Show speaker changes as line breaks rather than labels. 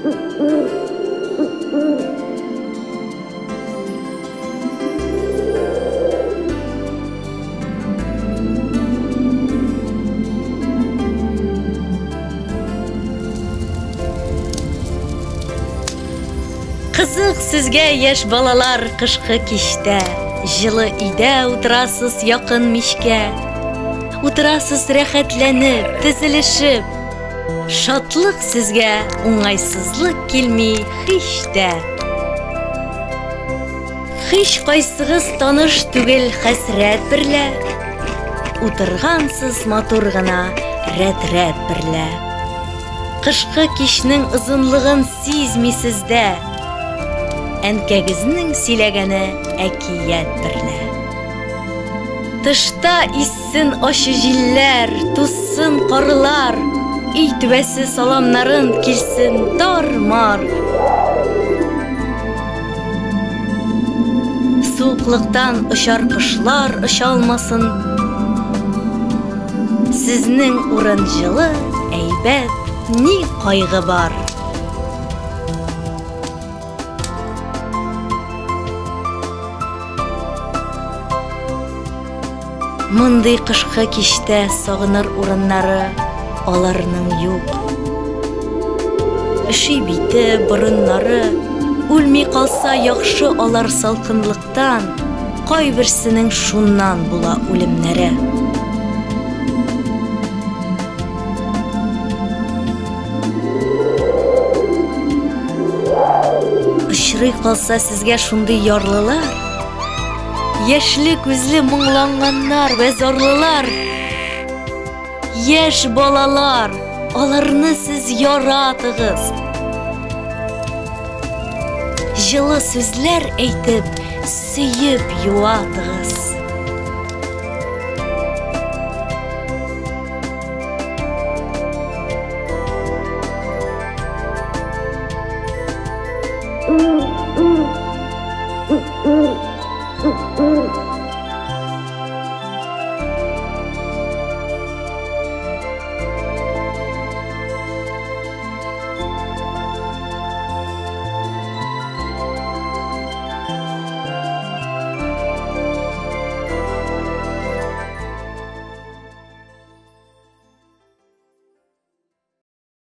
Кызык сезгә яшь балалар кышкы кичтә, жылы өйдә утырасыз якын мичкә. Утырасыз рәхәтләнеп, тезелешеп. Шатлык сезгә уңайсызлык килми һич тә. Һич кайсыгыз таныш түгел хәсрәт берлә. Утыргансыз матур гына рәт-рәт берлә. Кышкы кичнең озынлыгын сизмисездә. Әнкәгезнең сөйләгәне әкият берлә. Тышта иссен ачы җилләр, туссын карлар, өй түбәсе саламнарын килсен тар-мар. Суыклыктан очар кошлар очалмасын. Сезнең урын җылы, әйбәт, ни кайгы бар. Мондый кышкы кичтә сагыныр урыннары аларның юк. Иши бите, борыннары, үлми калса яхшы алар салкынлыктан, кайберсенең шуннан була үлемнәре. Очрый калса сезгә шундый ярлылар, яшьле күзле моңланганнар вә зарлылар. Яшь балалар, аларны сез яратыгыз. Җылы сүзләр әйтеп, сөеп юатыгыз.